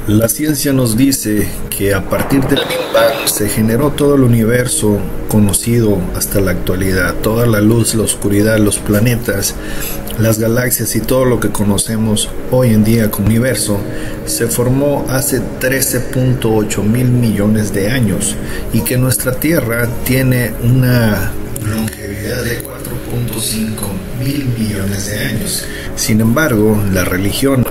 La ciencia nos dice que a partir del Big Bang se generó todo el universo conocido hasta la actualidad. Toda la luz, la oscuridad, los planetas, las galaxias y todo lo que conocemos hoy en día como universo se formó hace 13.8 mil millones de años, y que nuestra Tierra tiene una longevidad de 4.5 mil millones de años. Sin embargo, la religión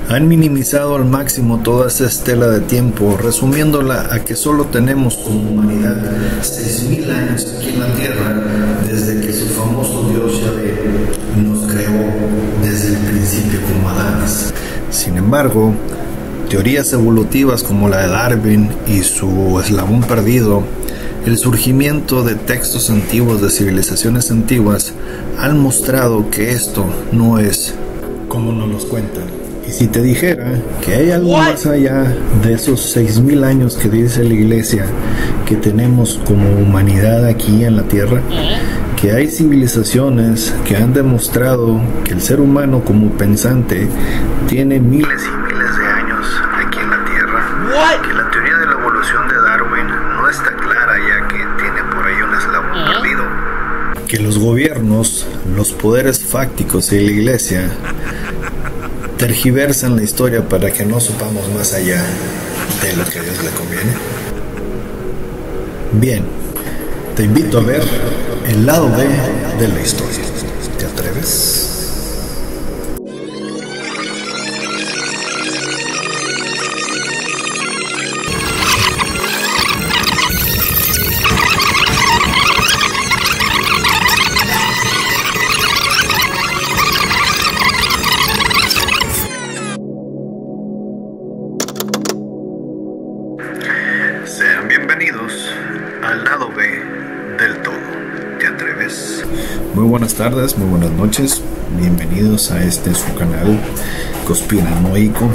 han minimizado al máximo toda esa estela de tiempo, resumiéndola a que solo tenemos como humanidad 6.000 años aquí en la Tierra, desde que su famoso Dios Yahvé nos creó desde el principio como Adanes. Sin embargo, teorías evolutivas como la de Darwin y su eslabón perdido, el surgimiento de textos antiguos de civilizaciones antiguas, han mostrado que esto no es como nos los cuentan. Y si te dijera que hay algo más allá de esos 6.000 años que dice la iglesia que tenemos como humanidad aquí en la Tierra, que hay civilizaciones que han demostrado que el ser humano como pensante tiene miles y miles de años aquí en la Tierra, que la teoría de la evolución de Darwin no está clara, ya que tiene por ahí un eslabón perdido, que los gobiernos, los poderes fácticos y la iglesia tergiversan la historia para que no sepamos más allá de lo que a Dios le conviene. Bien, te invito a ver el lado B de la historia. ¿Te atreves? Sean bienvenidos al lado B del todo. ¿Te atreves? Muy buenas tardes, muy buenas noches. Bienvenidos a su canal conspiranoico.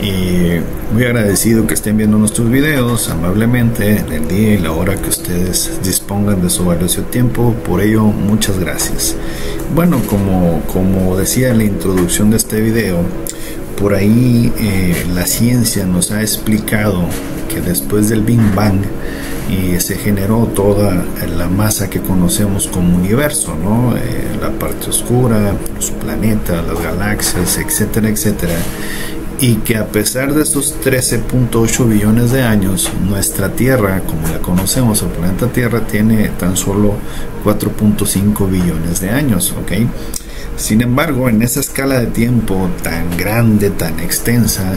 Y muy agradecido que estén viendo nuestros videos amablemente el día y la hora que ustedes dispongan de su valioso tiempo. Por ello, muchas gracias. Bueno, como decía en la introducción de este video, por ahí la ciencia nos ha explicado que después del Big Bang se generó toda la masa que conocemos como universo, ¿no? La parte oscura, los planetas, las galaxias, etcétera, etcétera. Y que a pesar de estos 13.8 billones de años, nuestra Tierra, como la conocemos, el planeta Tierra, tiene tan solo 4.5 billones de años, ¿ok? Sin embargo, en esa escala de tiempo tan grande, tan extensa,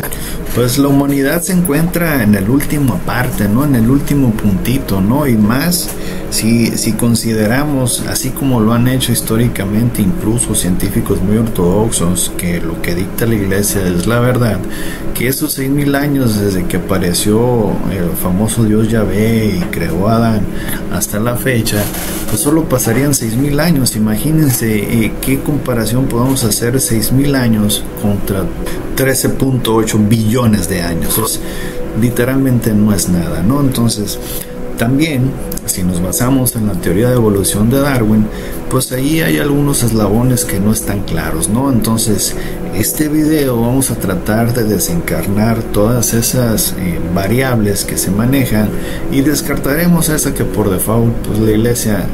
pues la humanidad se encuentra en el último parte, ¿no? En el último puntito, ¿no? Y más si consideramos, así como lo han hecho históricamente incluso científicos muy ortodoxos, que lo que dicta la iglesia es la verdad, que esos 6.000 años desde que apareció el famoso Dios Yahvé y creó a Adán hasta la fecha, pues solo pasarían 6.000 años. Imagínense qué comparación podemos hacer 6.000 años contra 13.8 billones de años. Pues, literalmente no es nada, ¿no? Entonces, también, si nos basamos en la teoría de evolución de Darwin, pues ahí hay algunos eslabones que no están claros, ¿no? Entonces, este video vamos a tratar de desencarnar todas esas variables que se manejan, y descartaremos esa que por default pues la iglesia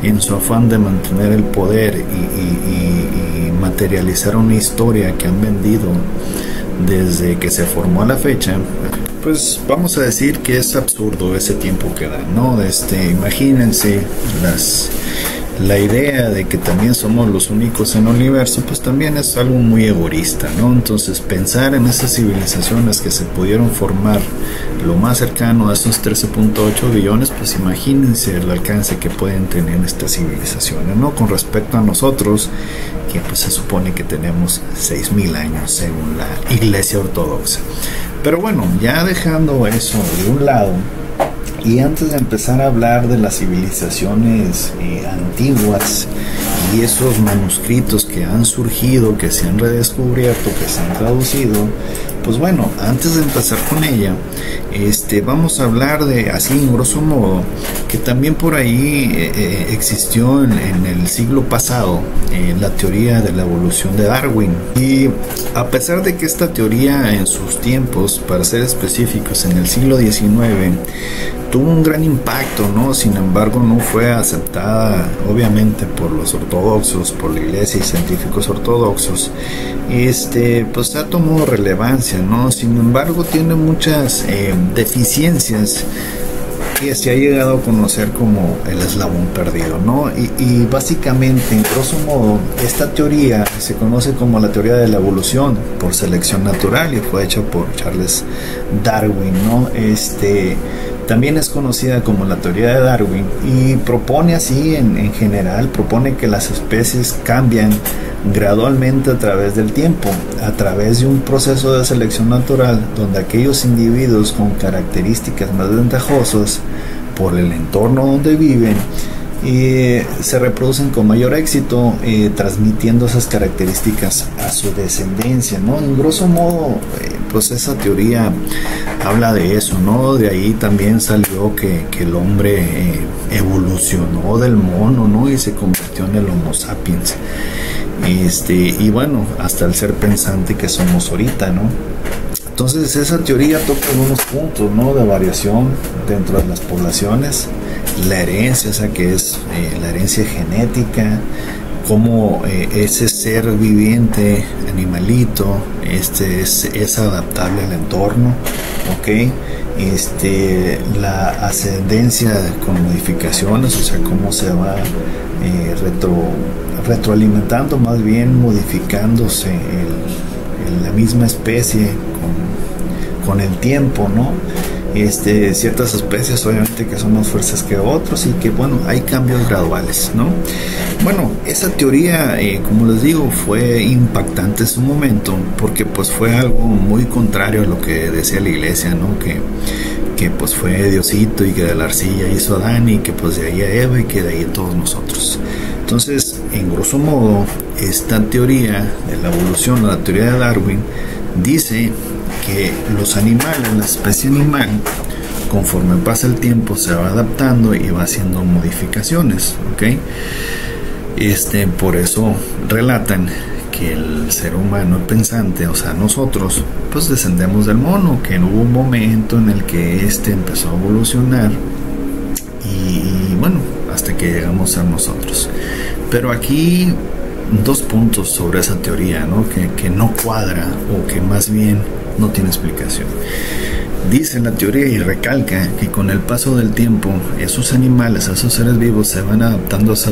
en su afán de mantener el poder y materializar una historia que han vendido desde que se formó a la fecha, pues vamos a decir que es absurdo ese tiempo que dan, ¿no? Imagínense la idea de que también somos los únicos en el universo, pues también es algo muy egoísta, ¿no? Entonces, pensar en esas civilizaciones que se pudieron formar lo más cercano a esos 13.8 billones, pues imagínense el alcance que pueden tener estas civilizaciones, ¿no? Con respecto a nosotros, que pues se supone que tenemos 6.000 años según la iglesia ortodoxa. Pero bueno, ya dejando eso de un lado, y antes de empezar a hablar de las civilizaciones antiguas y esos manuscritos que han surgido, que se han redescubierto, que se han traducido, pues bueno, antes de empezar con ella, vamos a hablar de, así en grosso modo, que también por ahí existió en el siglo pasado la teoría de la evolución de Darwin. Y a pesar de que esta teoría en sus tiempos, para ser específicos, en el siglo XIX, tuvo un gran impacto, ¿no? Sin embargo, no fue aceptada, obviamente, por los ortodoxos, por la iglesia y científicos ortodoxos. Pues ha tomado relevancia, ¿no? Sin embargo, tiene muchas deficiencias que se ha llegado a conocer como el eslabón perdido, ¿no? Y básicamente, en grosso modo, esta teoría se conoce como la teoría de la evolución por selección natural y fue hecha por Charles Darwin, ¿no? También es conocida como la teoría de Darwin y propone así, en general, propone que las especies cambian gradualmente a través del tiempo, a través de un proceso de selección natural donde aquellos individuos con características más ventajosas por el entorno donde viven se reproducen con mayor éxito, transmitiendo esas características a su descendencia, ¿no? En grosso modo, pues esa teoría habla de eso, ¿no? De ahí también salió que el hombre evolucionó del mono, ¿no? Y se convirtió en el Homo sapiens. Y bueno, hasta el ser pensante que somos ahorita, ¿no? Entonces esa teoría toca algunos puntos, ¿no? De variación dentro de las poblaciones, la herencia, o sea, que es la herencia genética, cómo ese ser viviente, animalito, es adaptable al entorno, ¿ok? La ascendencia con modificaciones, o sea, cómo se va retroalimentando, más bien modificándose la misma especie con el tiempo, ¿no? Ciertas especies obviamente que son más fuertes que otros y que bueno, hay cambios graduales, ¿no? Bueno, esa teoría, como les digo, fue impactante en su momento porque pues fue algo muy contrario a lo que decía la iglesia, ¿no? Que pues fue Diosito y que de la arcilla hizo a Adán y que pues de ahí a Eva y que de ahí a todos nosotros. Entonces, en grosso modo, esta teoría de la evolución, la teoría de Darwin, dice que los animales, la especie animal, conforme pasa el tiempo se va adaptando y va haciendo modificaciones, ¿ok? Por eso relatan que el ser humano pensante, o sea, nosotros, pues descendemos del mono, que hubo un momento en el que empezó a evolucionar y bueno, hasta que llegamos a nosotros. Pero aquí dos puntos sobre esa teoría, ¿no? Que no cuadra o que más bien no tiene explicación. Dice la teoría y recalca que con el paso del tiempo esos animales, esos seres vivos se van adaptando a su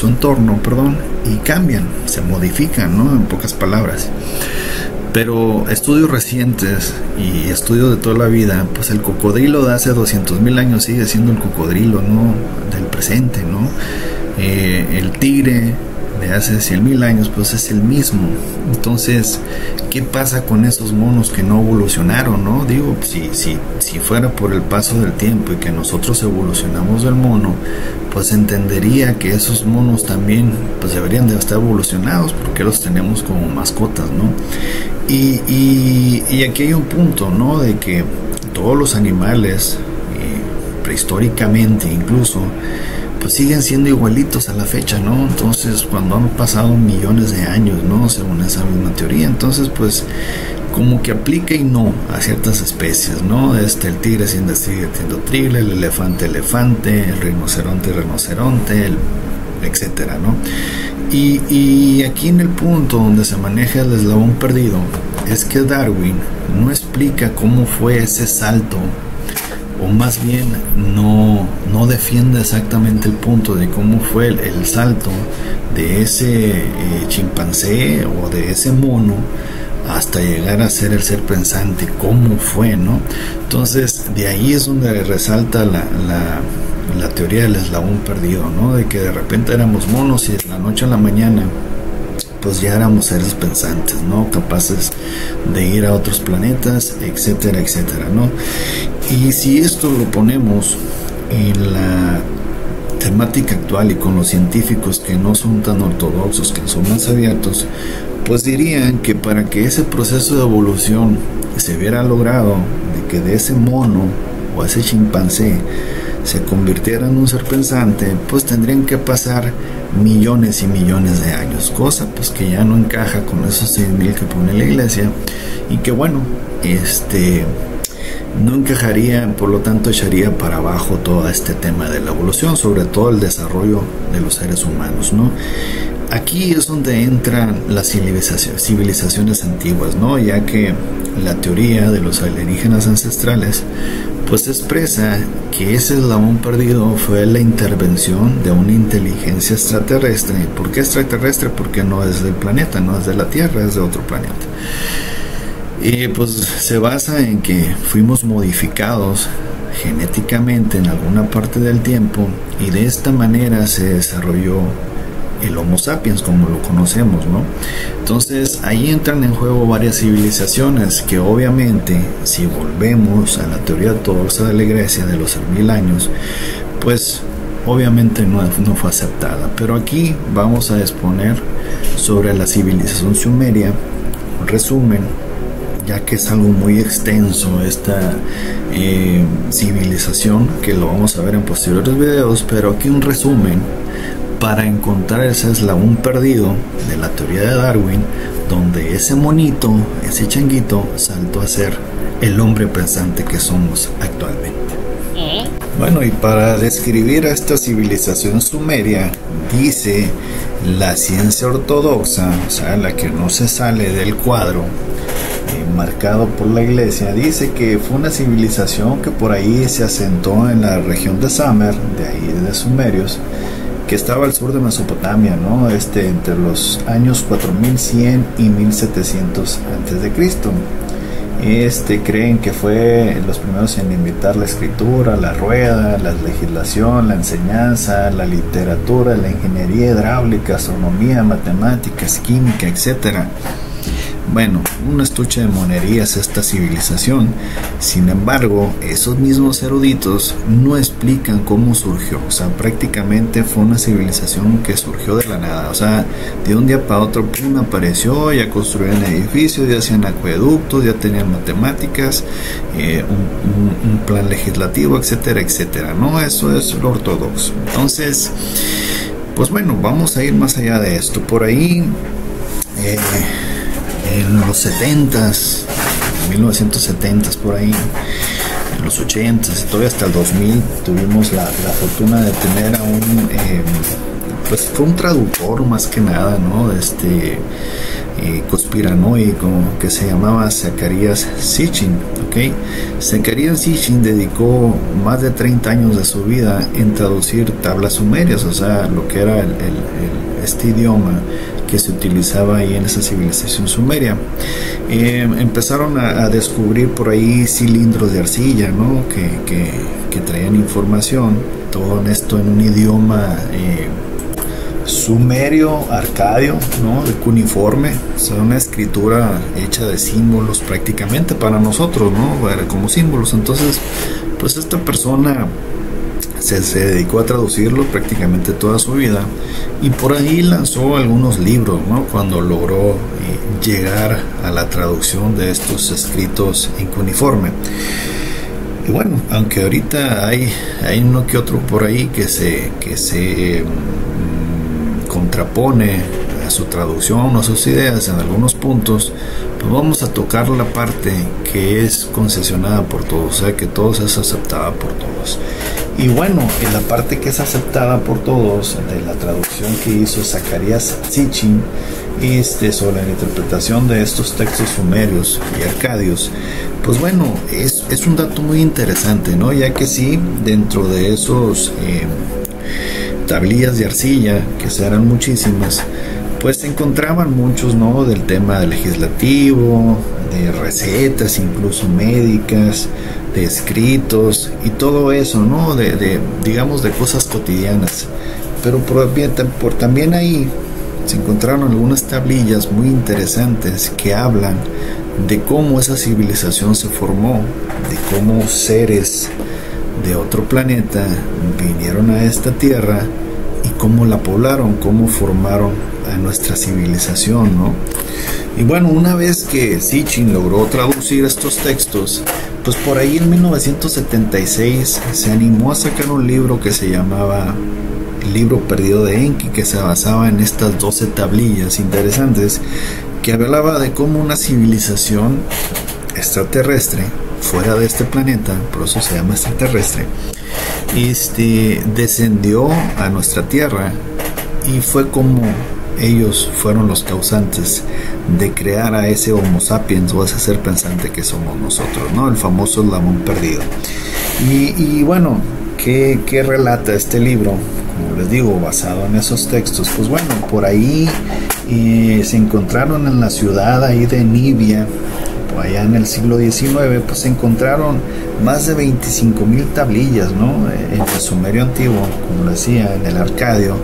entorno, y cambian, se modifican, ¿no? En pocas palabras. Pero estudios recientes y estudios de toda la vida, pues el cocodrilo de hace 200,000 años sigue siendo el cocodrilo, ¿no? Del presente, ¿no? El tigre de hace 100,000 años, pues es el mismo. Entonces, ¿qué pasa con esos monos que no evolucionaron, no? Digo, si fuera por el paso del tiempo y que nosotros evolucionamos del mono, pues entendería que esos monos también pues deberían de estar evolucionados porque los tenemos como mascotas, ¿no? Y aquí hay un punto, ¿no? De que todos los animales, prehistóricamente incluso, pues siguen siendo igualitos a la fecha, ¿no? Entonces, cuando han pasado millones de años, ¿no? Según esa misma teoría, entonces, pues, como que aplica y no a ciertas especies, ¿no? El tigre sigue siendo tigre, el elefante, el rinoceronte, etcétera, ¿no? Y aquí en el punto donde se maneja el eslabón perdido, es que Darwin no explica cómo fue ese salto, o más bien no defiende exactamente el punto de cómo fue el salto de ese chimpancé o de ese mono hasta llegar a ser el ser pensante, cómo fue, ¿no? Entonces de ahí es donde resalta la teoría del eslabón perdido, ¿no? De que de repente éramos monos y de la noche a la mañana pues ya éramos seres pensantes, ¿no? Capaces de ir a otros planetas, etcétera, etcétera, ¿no? Y si esto lo ponemos en la temática actual y con los científicos que no son tan ortodoxos, que son más abiertos, pues dirían que para que ese proceso de evolución se hubiera logrado, de que de ese mono o ese chimpancé se convirtiera en un ser pensante, pues tendrían que pasar millones y millones de años, cosa pues que ya no encaja con esos 6,000 que pone la iglesia, y que bueno, no encajaría, por lo tanto echaría para abajo todo este tema de la evolución, sobre todo el desarrollo de los seres humanos, ¿no? Aquí es donde entran las civilizaciones antiguas, ¿no? Ya que la teoría de los alienígenas ancestrales pues expresa que ese eslabón perdido fue la intervención de una inteligencia extraterrestre. ¿Por qué extraterrestre? Porque no es del planeta, no es de la Tierra, es de otro planeta. Y pues se basa en que fuimos modificados genéticamente en alguna parte del tiempo, y de esta manera se desarrolló el Homo sapiens como lo conocemos, ¿no? Entonces ahí entran en juego varias civilizaciones que obviamente, si volvemos a la teoría ortodoxa de la iglesia de los 6,000 años, pues obviamente no fue aceptada. Pero aquí vamos a exponer sobre la civilización sumeria, un resumen, ya que es algo muy extenso esta civilización, que lo vamos a ver en posteriores videos, pero aquí un resumen para encontrar ese eslabón perdido de la teoría de Darwin, donde ese monito, ese changuito, saltó a ser el hombre pensante que somos actualmente. Bueno, y para describir a esta civilización sumeria, dice la ciencia ortodoxa, o sea, la que no se sale del cuadro marcado por la iglesia, dice que fue una civilización que por ahí se asentó en la región de Sumer, de ahí de sumerios, que estaba al sur de Mesopotamia, ¿no? Entre los años 4100 y 1700 antes de Cristo. Creen que fue los primeros en inventar la escritura, la rueda, la legislación, la enseñanza, la literatura, la ingeniería hidráulica, astronomía, matemáticas, química, etcétera. Bueno, un estuche de monerías esta civilización. Sin embargo, esos mismos eruditos no explican cómo surgió. O sea, prácticamente fue una civilización que surgió de la nada. O sea, de un día para otro, pum, apareció, ya construían edificios, ya hacían acueductos, ya tenían matemáticas, un plan legislativo, etcétera, etcétera, ¿no? Eso es lo ortodoxo. Entonces, pues bueno, vamos a ir más allá de esto. Por ahí, en los 70s, 1970s por ahí, en los 80s y todavía hasta el 2000 tuvimos la fortuna de tener a pues fue un traductor más que nada, ¿no? Conspiranoico, que se llamaba Zecharías Sitchin, ¿ok? Zecharías Sitchin dedicó más de 30 años de su vida en traducir tablas sumerias, o sea, lo que era este idioma que se utilizaba ahí en esa civilización sumeria. Empezaron a descubrir por ahí cilindros de arcilla, ¿no? que traían información, todo esto en un idioma sumerio, arcadio, ¿no? De cuneiforme, o sea, una escritura hecha de símbolos prácticamente para nosotros, ¿no? Como símbolos. Entonces, pues esta persona se dedicó a traducirlo prácticamente toda su vida, y por ahí lanzó algunos libros, ¿no? Cuando logró llegar a la traducción de estos escritos en cuneiforme. Y bueno, aunque ahorita hay uno que otro por ahí que se contrapone a su traducción o a sus ideas en algunos puntos, pues vamos a tocar la parte que es concesionada por todos, o sea, que todos es aceptada por todos. Y bueno, en la parte que es aceptada por todos de la traducción que hizo Zecharías Sitchin sobre la interpretación de estos textos sumerios y arcadios, pues bueno, es un dato muy interesante, ¿no? Ya que sí, dentro de esos tablillas de arcilla, que serán muchísimas, pues se encontraban muchos, ¿no? Del tema legislativo, de recetas, incluso médicas, de escritos y todo eso, ¿no? Digamos, de cosas cotidianas. Pero también ahí se encontraron algunas tablillas muy interesantes que hablan de cómo esa civilización se formó, de cómo seres de otro planeta vinieron a esta Tierra y cómo la poblaron, cómo formaron a nuestra civilización, ¿no? Y bueno, una vez que Sitchin logró traducir estos textos, pues por ahí en 1976 se animó a sacar un libro que se llamaba El libro perdido de Enki, que se basaba en estas 12 tablillas interesantes que hablaba de cómo una civilización extraterrestre fuera de este planeta, por eso se llama extraterrestre, descendió a nuestra Tierra y fue como ellos fueron los causantes de crear a ese Homo sapiens, o ese ser pensante que somos nosotros, ¿no? El famoso eslabón perdido. Y bueno, ¿qué relata este libro? Como les digo, basado en esos textos. Pues bueno, por ahí se encontraron en la ciudad ahí de Nibia, allá en el siglo XIX, pues se encontraron más de 25,000 tablillas, ¿no? En el sumerio antiguo, como decía, en el arcadio,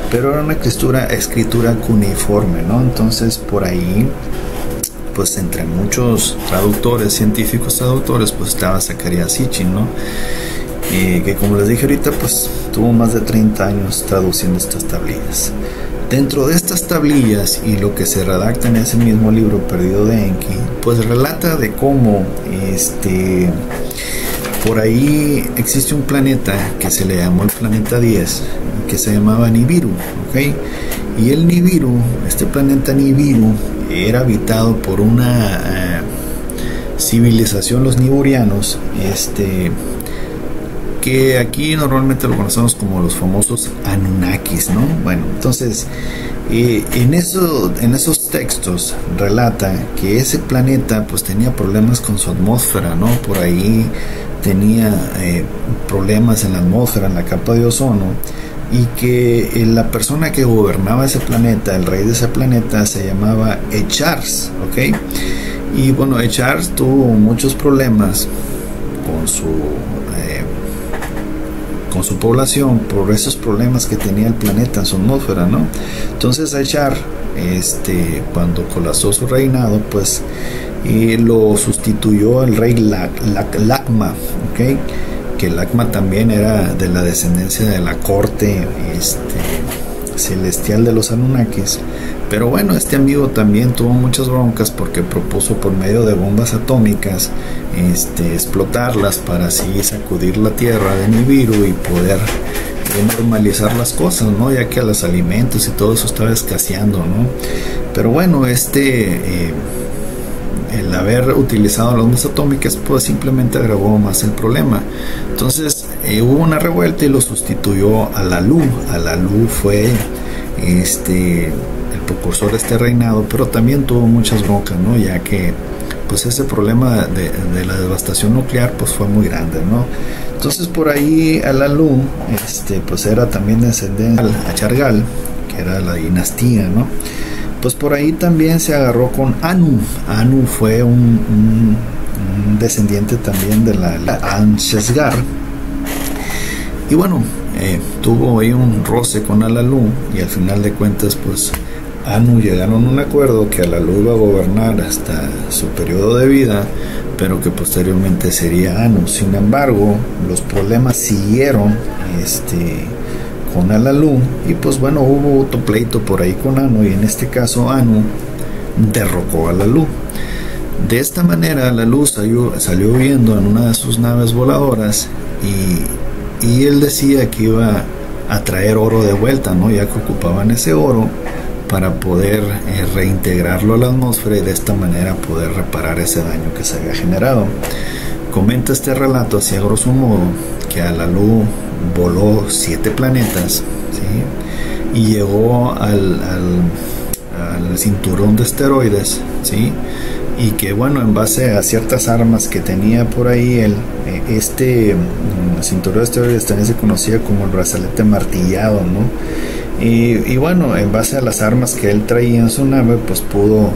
pero era una escritura cuneiforme, ¿no? Entonces por ahí, pues entre muchos traductores, científicos traductores, pues estaba Zecharia Sitchin, ¿no? Que como les dije ahorita, pues tuvo más de 30 años traduciendo estas tablillas. Dentro de estas tablillas y lo que se redacta en ese mismo libro perdido de Enki, pues relata de cómo por ahí existe un planeta que se le llamó el planeta 10, que se llamaba Nibiru, ¿ok? Y el Nibiru, este planeta Nibiru, era habitado por una civilización, los niburianos, que aquí normalmente lo conocemos como los famosos Anunnakis, ¿no? Bueno, entonces en esos textos relata que ese planeta pues tenía problemas con su atmósfera, ¿no? Por ahí tenía problemas en la atmósfera, en la capa de ozono, y que la persona que gobernaba ese planeta, el rey de ese planeta, se llamaba Echars, ¿ok? Y bueno, Echars tuvo muchos problemas con su población por esos problemas que tenía el planeta en su atmósfera, ¿no? Entonces Echar, cuando colapsó su reinado, pues lo sustituyó el rey Lacma, ¿ok? Que Lacma también era de la descendencia de la corte celestial de los Anunnakis. Pero bueno, este amigo también tuvo muchas broncas porque propuso por medio de bombas atómicas explotarlas para así sacudir la tierra de Nibiru y poder normalizar las cosas, ¿no? Ya que los alimentos y todo eso estaba escaseando, ¿no? Pero bueno, el haber utilizado las bombas atómicas pues simplemente agravó más el problema. Entonces hubo una revuelta y lo sustituyó a Lalu. Lalu fue el precursor de este reinado, pero también tuvo muchas broncas, ¿no? Ya que pues ese problema de la devastación nuclear pues fue muy grande, ¿no? Entonces por ahí Lalu pues era también descendiente a Chargal, que era la dinastía, ¿no? Pues por ahí también se agarró con Anu. Anu fue un descendiente también de la Anshesgar. Y bueno, tuvo ahí un roce con Lalu y al final de cuentas pues Anu llegaron a un acuerdo que Lalu iba a gobernar hasta su periodo de vida, pero que posteriormente sería Anu. Sin embargo, los problemas siguieron con Lalu y pues bueno, hubo otro pleito por ahí con Anu y en este caso Anu derrocó a Lalu. De esta manera Lalu salió huyendo en una de sus naves voladoras y él decía que iba a traer oro de vuelta, ¿no? Ya que ocupaban ese oro para poder reintegrarlo a la atmósfera y de esta manera poder reparar ese daño que se había generado. Comenta este relato así a grosso modo que Lalu voló 7 planetas, ¿sí? Y llegó al cinturón de asteroides, ¿sí? Y que bueno, en base a ciertas armas que tenía por ahí cinturón de asteroides también se conocía como el brazalete martillado, ¿no? Y bueno, en base a las armas que él traía en su nave, pues pudo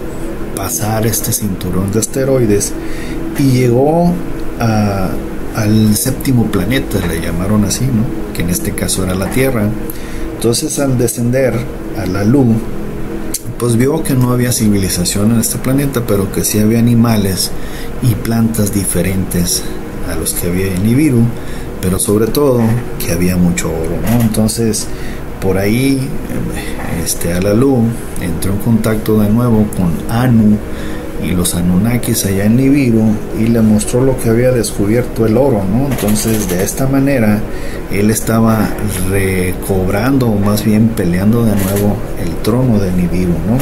pasar este cinturón de asteroides y llegó al séptimo planeta, le llamaron así, ¿no? Que en este caso era la Tierra. Entonces al descender a Lalu, pues vio que no había civilización en este planeta, pero que sí había animales y plantas diferentes a los que había en Nibiru. pero sobre todo que había mucho oro, ¿no? Entonces por ahí Alalu entró en contacto de nuevo con Anu y los Anunnakis allá en Nibiru y le mostró lo que había descubierto el oro, ¿no? Entonces de esta manera él estaba recobrando, o más bien peleando de nuevo el trono de Nibiru, ¿no?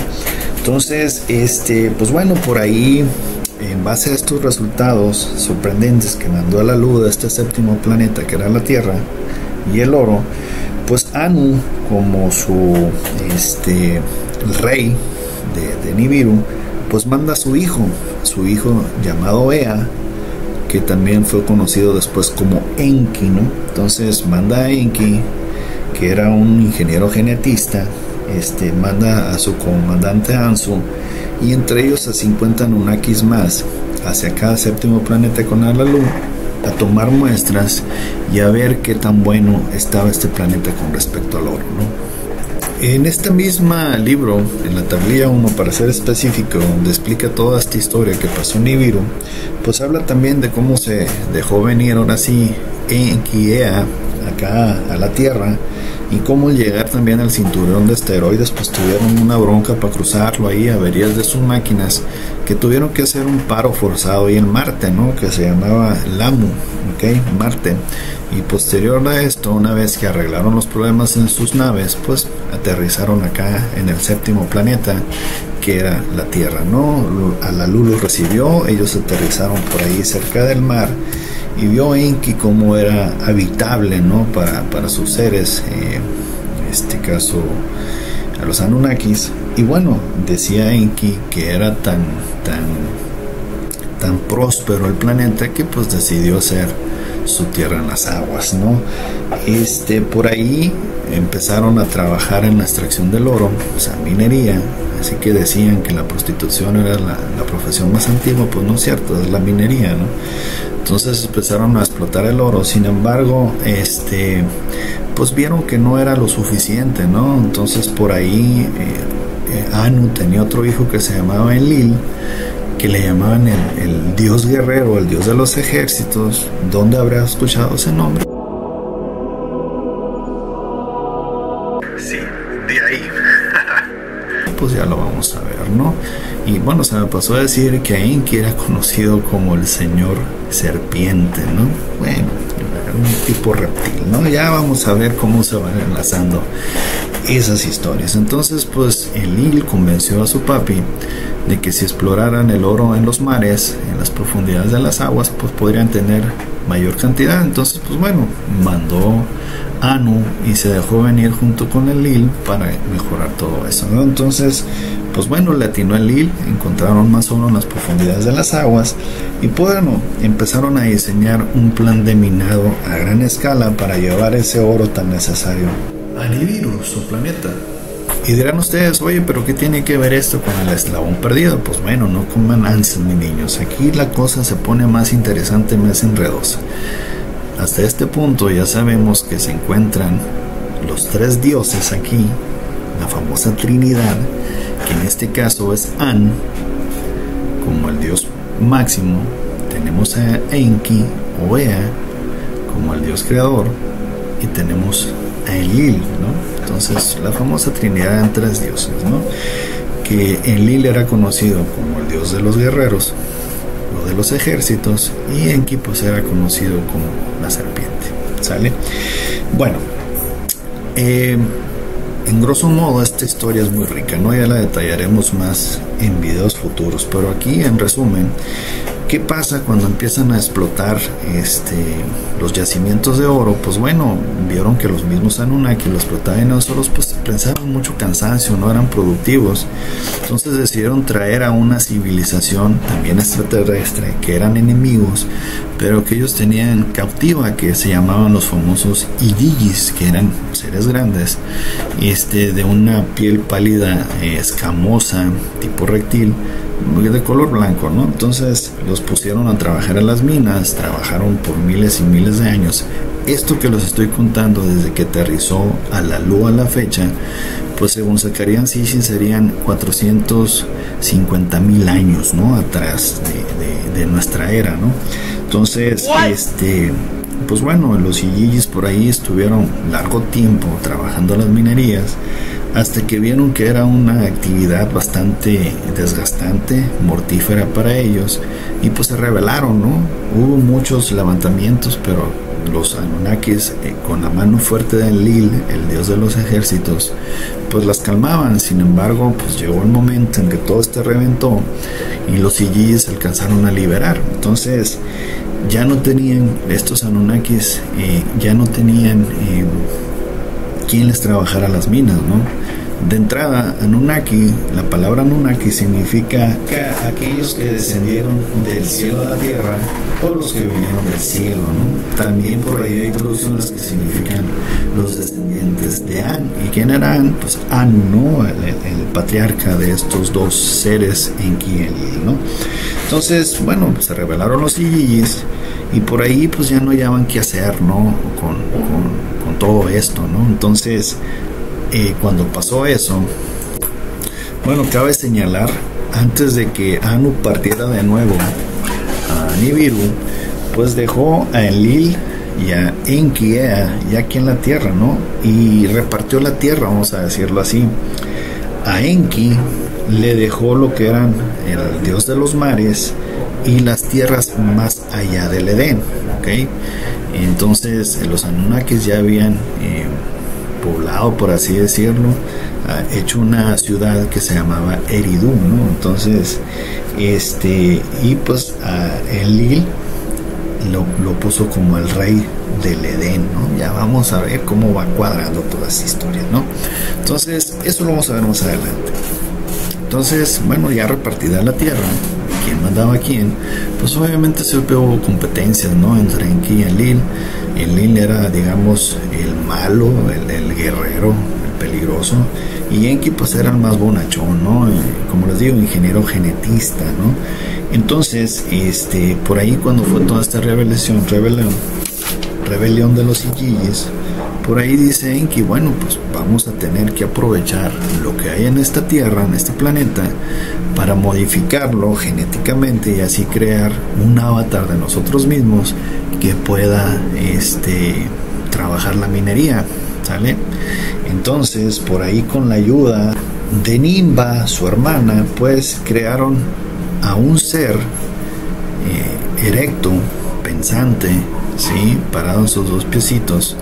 Entonces pues bueno, por ahí, en base a estos resultados sorprendentes que mandó a la luz de este séptimo planeta, que era la Tierra, y el oro, pues Anu, como el rey de Nibiru, pues manda a su hijo llamado Ea, que también fue conocido después como Enki, ¿no? Entonces manda a Enki, que era un ingeniero genetista, manda a su comandante Ansu, y entre ellos a 50 Anunnakis más hacia cada séptimo planeta con Alalu a tomar muestras y a ver qué tan bueno estaba este planeta con respecto al oro, ¿no? En este mismo libro, en la tablilla 1 para ser específico, donde explica toda esta historia que pasó en Nibiru, pues habla también de cómo se dejó venir ahora sí Enki Ea acá a la Tierra, y cómo llegar también al cinturón de asteroides, pues tuvieron una bronca para cruzarlo ahí, averías de sus máquinas, que tuvieron que hacer un paro forzado ahí en Marte, ¿no? Que se llamaba Lamu, ¿ok? Marte. Y posterior a esto, una vez que arreglaron los problemas en sus naves, pues aterrizaron acá en el séptimo planeta, que era la Tierra, ¿no? Alalu los recibió, ellos aterrizaron por ahí cerca del mar, y vio Enki cómo era habitable, ¿no? para sus seres, en este caso a los Anunnakis. Y bueno, decía Enki que era tan próspero el planeta que pues decidió hacer su tierra en las aguas, ¿no? Por ahí empezaron a trabajar en la extracción del oro, o sea, minería. Así que decían que la prostitución era la profesión más antigua. Pues no es cierto, es la minería, ¿no? Entonces empezaron a explotar el oro. Sin embargo, pues vieron que no era lo suficiente, ¿no? Entonces por ahí Anu tenía otro hijo que se llamaba Enlil, que le llamaban el dios guerrero, el dios de los ejércitos. ¿Dónde habrá escuchado ese nombre? Sí, de ahí. Pues ya lo vamos a ver, ¿no? Y bueno, se me pasó a decir que Enki era conocido como el señor serpiente, ¿no? Bueno, un tipo reptil, ¿no? Ya vamos a ver cómo se van enlazando esas historias. Entonces, pues Enlil convenció a su papi de que si exploraran el oro en los mares, en las profundidades de las aguas, pues podrían tener mayor cantidad. Entonces, pues bueno, mandó Anu y se dejó venir junto con Enlil para mejorar todo eso, ¿no? Entonces, pues bueno, le atinó Enlil, encontraron más oro en las profundidades de las aguas, y pues bueno, empezaron a diseñar un plan de minado a gran escala para llevar ese oro tan necesario a Nibiru, su planeta. Y dirán ustedes, oye, pero ¿qué tiene que ver esto con el eslabón perdido? Pues bueno, no coman ansias, mis niños. Aquí la cosa se pone más interesante, más enredosa. Hasta este punto ya sabemos que se encuentran los tres dioses aquí, la famosa Trinidad, que en este caso es An, como el dios máximo. Tenemos a Enki o Ea como el dios creador, y tenemos a Enlil, ¿no? Entonces la famosa Trinidad en tres dioses, ¿no? Que Enlil era conocido como el dios de los guerreros, o de los ejércitos, y Enki pues era conocido como la serpiente, ¿sale? Bueno, en grosso modo esta historia es muy rica, ¿no? Ya la detallaremos más en videos futuros, pero aquí en resumen, ¿qué pasa cuando empiezan a explotar los yacimientos de oro? Pues bueno, vieron que los mismos Anunnaki lo explotaban, y nosotros pues pensaban mucho cansancio, no eran productivos. Entonces decidieron traer a una civilización también extraterrestre, que eran enemigos, pero que ellos tenían cautiva, que se llamaban los famosos Igigis, que eran seres grandes, de una piel pálida, escamosa, tipo reptil, de color blanco, ¿no? Entonces los pusieron a trabajar en las minas, trabajaron por miles y miles de años. Esto que los estoy contando desde que aterrizó Alalu a la fecha, pues según Zecharia Sitchin serían 450,000 años, ¿no? Atrás de nuestra era, ¿no? Entonces, pues bueno, los Igigis por ahí estuvieron largo tiempo trabajando las minerías hasta que vieron que era una actividad bastante desgastante, mortífera para ellos, y pues se rebelaron, ¿no? Hubo muchos levantamientos, pero los Anunnakis, con la mano fuerte de Enlil, el dios de los ejércitos, pues las calmaban. Sin embargo, pues llegó el momento en que todo este reventó y los Igigis alcanzaron a liberar. Entonces ya no tenían estos Anunnakis, ya no tenían quien les trabajara las minas, ¿no? De entrada, Anunnaki, la palabra Anunnaki significa aquellos que descendieron del cielo a la tierra o los que vinieron del cielo, ¿no? También por ahí hay traducciones que significan los descendientes de An. ¿Y quién era An? Pues Anu, ¿no? El patriarca de estos dos seres, Enki y Enlil, ¿no? Entonces, bueno, se rebelaron los Igigis y por ahí pues ya no hallaban qué hacer, ¿no? Con todo esto, ¿no? Entonces, cuando pasó eso, bueno, cabe señalar, antes de que Anu partiera de nuevo a Nibiru, pues dejó a Enlil y a Enki ya aquí en la tierra, ¿no? Y repartió la tierra, vamos a decirlo así. A Enki le dejó lo que eran el dios de los mares y las tierras más allá del Edén, ¿ok? Entonces los Anunnakis ya habían poblado, por así decirlo, hecho una ciudad que se llamaba Eridu, ¿no? Entonces, y pues a Enlil lo puso como el rey del Edén, ¿no? Ya vamos a ver cómo va cuadrando toda esa historia, ¿no? Entonces, eso lo vamos a ver más adelante. Entonces, bueno, ya repartida la tierra, quién mandaba a quién, pues obviamente siempre hubo competencias, ¿no? Entre Enki y Enlil. Enlil era, digamos, el malo, el guerrero, el peligroso, y Enki pues era el más bonachón, ¿no? Como les digo, ingeniero genetista, ¿no? Entonces, por ahí cuando fue toda esta rebelión de los Igigis, por ahí dice Enki, bueno, pues vamos a tener que aprovechar lo que hay en esta tierra, en este planeta, para modificarlo genéticamente y así crear un avatar de nosotros mismos que pueda trabajar la minería, ¿sale? Entonces, por ahí con la ayuda de Nimba, su hermana, pues crearon a un ser erecto, pensante, ¿sí? Parado en sus dos piecitos,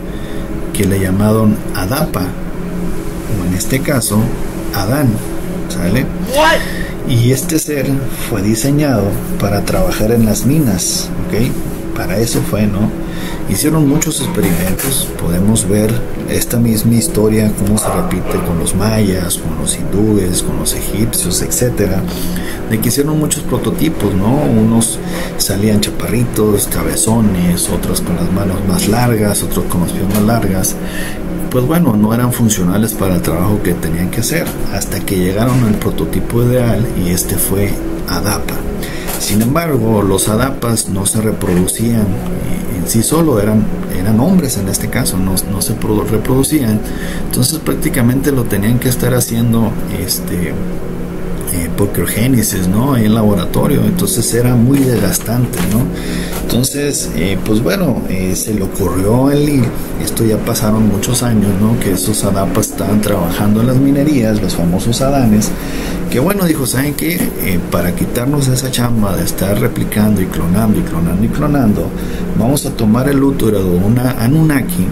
que le llamaron Adapa, o en este caso, Adán, ¿sale? Y este ser fue diseñado para trabajar en las minas, ¿ok? Para eso fue, ¿no? Hicieron muchos experimentos, podemos ver esta misma historia, cómo se repite con los mayas, con los hindúes, con los egipcios, etcétera, de que hicieron muchos prototipos, ¿no? Unos salían chaparritos, cabezones, otros con las manos más largas, otros con las piernas largas. Pues bueno, no eran funcionales para el trabajo que tenían que hacer, hasta que llegaron al prototipo ideal y este fue Adapa. Sin embargo, los Adapas no se reproducían en sí solo, eran hombres en este caso, no se reproducían. Entonces prácticamente lo tenían que estar haciendo por criogénesis, ¿no? En laboratorio. Entonces era muy desgastante, ¿no? Entonces, pues bueno, se le ocurrió a Enlil, esto ya pasaron muchos años, ¿no? Que esos Adapas estaban trabajando en las minerías, los famosos Adanes, que bueno, dijo, ¿saben qué? Para quitarnos esa chamba de estar replicando y clonando y clonando y clonando, vamos a tomar el útero de una Anunnaki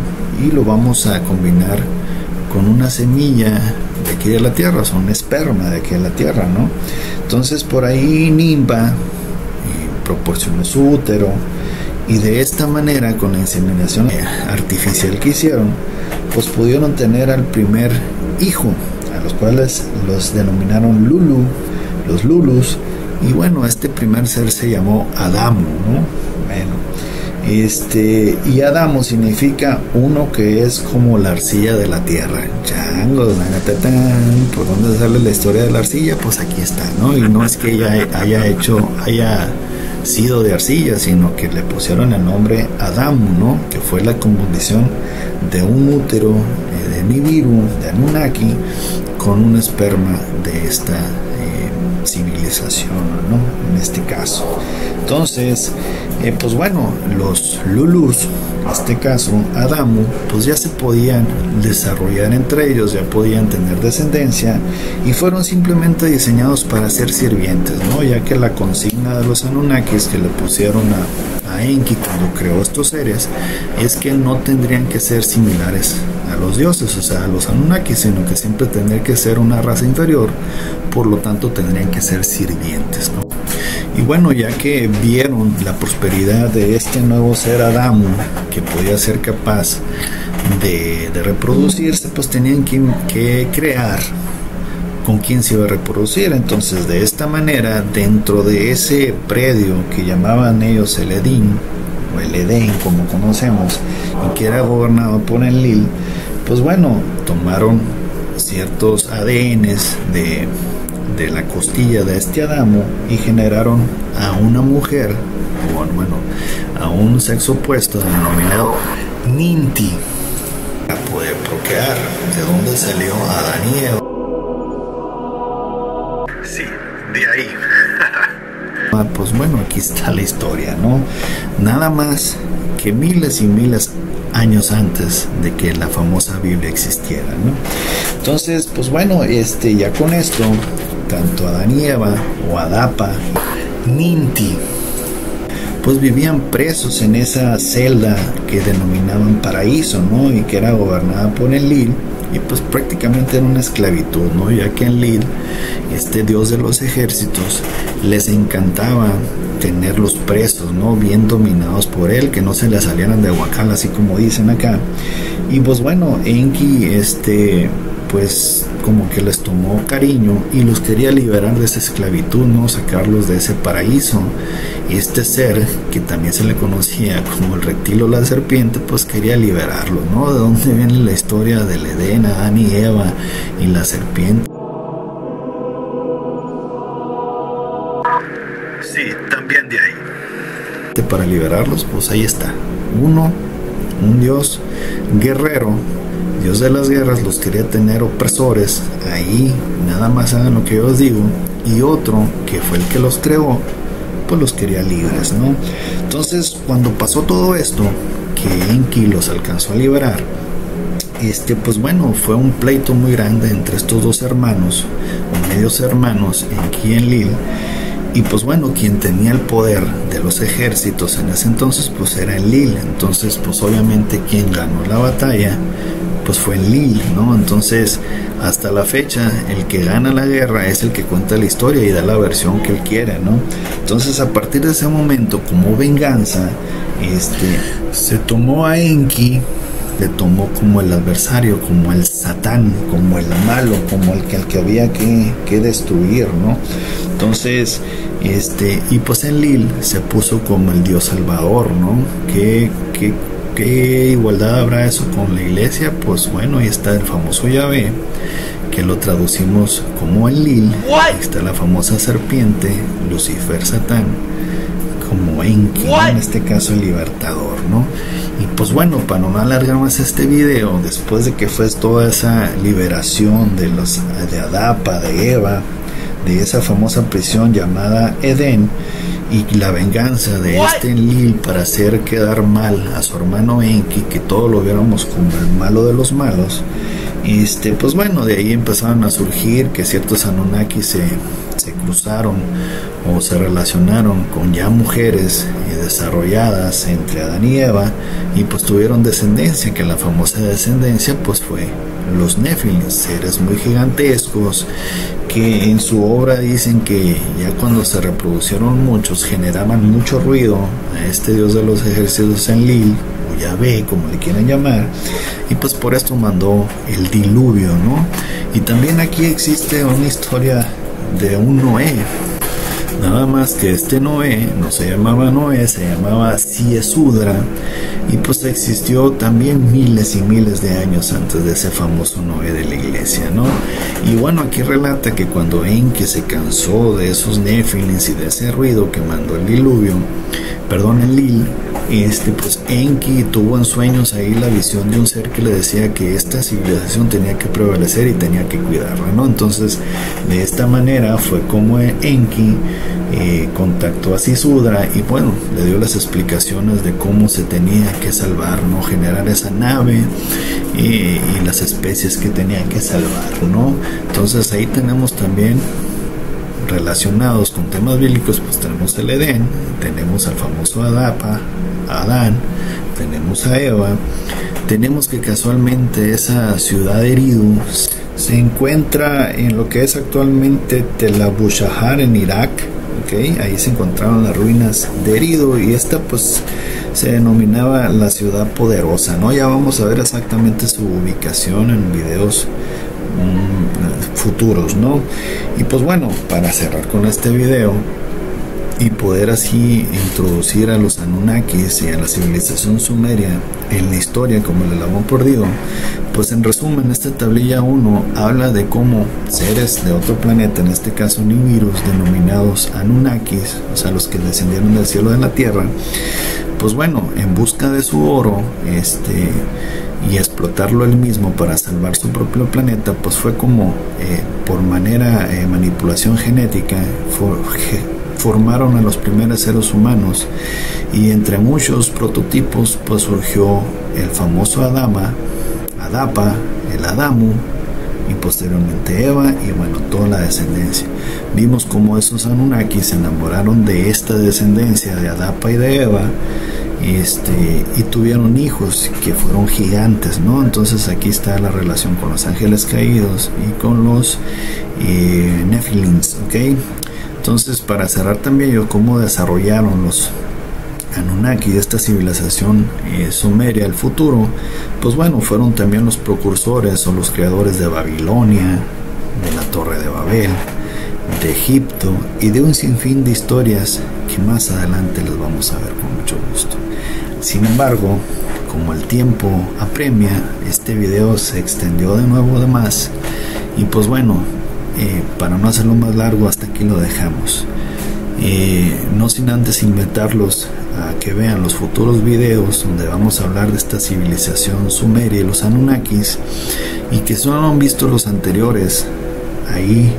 y lo vamos a combinar con una semilla de aquí de la Tierra, son un esperma de aquí de la Tierra, ¿no? Entonces por ahí Nimba proporcionó su útero y de esta manera, con la inseminación artificial que hicieron, pues pudieron tener al primer hijo, a los cuales los denominaron Lulu, los Lulus, y bueno, este primer ser se llamó Adamo, ¿no? Bueno, y Adamo significa uno que es como la arcilla de la tierra. Changos, ¿por dónde sale la historia de la arcilla? Pues aquí está, ¿no? Y no es que ella haya sido de arcilla, sino que le pusieron el nombre Adamo, ¿no? Que fue la condición de un útero de Nibiru, de Anunnaki, con un esperma de esta civilización, ¿no? este caso. Entonces, pues bueno, los Lulus, en este caso Adamu, pues ya se podían desarrollar entre ellos, ya podían tener descendencia y fueron simplemente diseñados para ser sirvientes, ¿no? Ya que la consigna de los Anunnakis que le pusieron a Enki cuando creó estos seres es que no tendrían que ser similares a los dioses, o sea, a los Anunnakis, sino que siempre tendría que ser una raza inferior, por lo tanto tendrían que ser sirvientes, ¿no? Y bueno, ya que vieron la prosperidad de este nuevo ser Adamu, que podía ser capaz de reproducirse, pues tenían que crear con quién se iba a reproducir. Entonces, de esta manera, dentro de ese predio que llamaban ellos el Edén, o el Edén como conocemos, y que era gobernado por Enlil, pues bueno, tomaron ciertos ADNs de la costilla de este Adamu y generaron a una mujer, bueno, a un sexo opuesto denominado Ninti, para poder procrear. ¿De dónde salió Adán y Eva? Sí, de ahí. Pues bueno, aquí está la historia, ¿no? Nada más que miles y miles años antes de que la famosa Biblia existiera, ¿no? Entonces, pues bueno, ya con esto, tanto Adán y Eva, o Adapa, Ninti, pues vivían presos en esa celda que denominaban paraíso, ¿no? Y que era gobernada por Enlil, y pues prácticamente era una esclavitud, ¿no? Ya que Enlil, este dios de los ejércitos, les encantaba tenerlos presos, ¿no? Bien dominados por él, que no se les salieran de huacal, así como dicen acá. Y pues bueno, Enki, pues como que les tomó cariño y los quería liberar de esa esclavitud, ¿no? Sacarlos de ese paraíso. Este ser, que también se le conocía como el reptil o la serpiente, pues quería liberarlos, ¿no? ¿De dónde viene la historia del Edén, Adán y Eva y la serpiente? Sí, también de ahí. Para liberarlos, pues ahí está. Un dios guerrero, dios de las guerras, los quería tener opresores, ahí nada más hagan lo que yo os digo, y otro, que fue el que los creó, pues los quería libres, ¿no? Entonces, cuando pasó todo esto, que Enki los alcanzó a liberar, pues bueno, fue un pleito muy grande entre estos dos hermanos, o medios hermanos, Enki y Enlil. Y pues bueno, quien tenía el poder de los ejércitos en ese entonces, pues era Enlil. Entonces, pues obviamente quien ganó la batalla, pues fue Enlil, ¿no? Entonces, hasta la fecha, el que gana la guerra es el que cuenta la historia y da la versión que él quiere, ¿no? Entonces, a partir de ese momento, como venganza, se tomó a Enki, le tomó como el adversario, como el Satán, como el malo, como el que había que destruir, ¿no? Entonces, y pues Enlil se puso como el Dios Salvador, ¿no? ¿Qué igualdad habrá eso con la iglesia? Pues bueno, ahí está el famoso Yahvé, que lo traducimos como Enlil. Ahí está la famosa serpiente, Lucifer, Satán, como Enki, en este caso el libertador, ¿no? Y pues bueno, para no alargar más este video, después de que fue toda esa liberación de Adapa, de Eva, de esa famosa prisión llamada Edén, y la venganza de Enlil para hacer quedar mal a su hermano Enki, que todos lo viéramos como el malo de los malos, pues bueno, de ahí empezaron a surgir que ciertos Anunnaki se cruzaron o se relacionaron con ya mujeres desarrolladas entre Adán y Eva, y pues tuvieron descendencia, que la famosa descendencia pues fue los Nefilim, seres muy gigantescos que en su obra dicen que ya cuando se reproducieron muchos generaban mucho ruido a este dios de los ejércitos Enlil, o Yahvé, como le quieran llamar, y pues por esto mandó el diluvio, ¿no? Y también aquí existe una historia de un Noé, nada más que este Noé no se llamaba Noé, se llamaba Ciesudra, y pues existió también miles y miles de años antes de ese famoso Noé de la iglesia, ¿no? Y bueno, aquí relata que cuando Enki se cansó de esos Nefilins y de ese ruido que mandó el diluvio, Enlil, pues Enki tuvo en sueños ahí la visión de un ser que le decía que esta civilización tenía que prevalecer y tenía que cuidarla, ¿no? Entonces, de esta manera fue como Enki contactó a Sisudra y bueno, le dio las explicaciones de cómo se tenía que salvar, ¿no? Generar esa nave y las especies que tenía que salvar, ¿no? Entonces ahí tenemos también relacionados con temas bíblicos, pues tenemos el Edén, tenemos al famoso Adán, tenemos a Eva, tenemos que casualmente esa ciudad de Eridu se encuentra en lo que es actualmente Tel Abu Shahar en Irak, ¿okay? Ahí se encontraron las ruinas de Eridu y esta pues se denominaba la ciudad poderosa, ¿no? Ya vamos a ver exactamente su ubicación en videos futuros, ¿no? Y pues bueno, para cerrar con este video y poder así introducir a los Anunnakis y a la civilización sumeria en la historia como el eslabón perdido, pues en resumen esta tablilla 1 habla de cómo seres de otro planeta, en este caso Nibiru, denominados Anunnakis, o sea los que descendieron del cielo de la tierra, pues bueno, en busca de su oro y explotarlo él mismo para salvar su propio planeta, pues fue como por manera manipulación genética formaron a los primeros seres humanos y entre muchos prototipos pues surgió el famoso Adapa, el Adamu y posteriormente Eva y bueno, toda la descendencia. Vimos cómo esos Anunnakis se enamoraron de esta descendencia de Adapa y de Eva y tuvieron hijos que fueron gigantes, ¿no? Entonces aquí está la relación con los ángeles caídos y con los Nephilims, ¿ok? Entonces para cerrar también cómo desarrollaron los Anunnaki, esta civilización sumeria del futuro, pues bueno, fueron también los precursores o los creadores de Babilonia, de la Torre de Babel, de Egipto y de un sinfín de historias que más adelante les vamos a ver con mucho gusto. Sin embargo, como el tiempo apremia, este video se extendió de nuevo de más y pues bueno, para no hacerlo más largo, hasta aquí lo dejamos. No sin antes invitarlos a que vean los futuros videos donde vamos a hablar de esta civilización sumeria y los Anunnakis, y que si no han visto los anteriores, ahí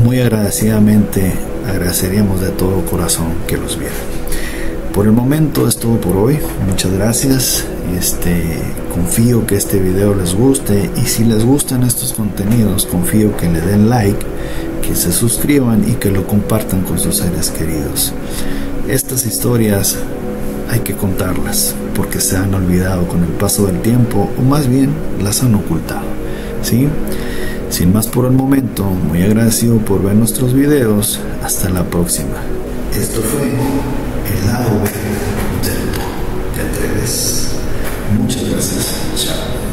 muy agradecidamente agradeceríamos de todo corazón que los vieran. Por el momento es todo por hoy, muchas gracias. Confío que este video les guste y si les gustan estos contenidos, confío que le den like, que se suscriban y que lo compartan con sus seres queridos. Estas historias hay que contarlas porque se han olvidado con el paso del tiempo, o más bien las han ocultado, ¿sí? Sin más por el momento, muy agradecido por ver nuestros videos. Hasta la próxima. Esto fue el lado B del todo. ¿Te atreves? Muchas gracias. Chao.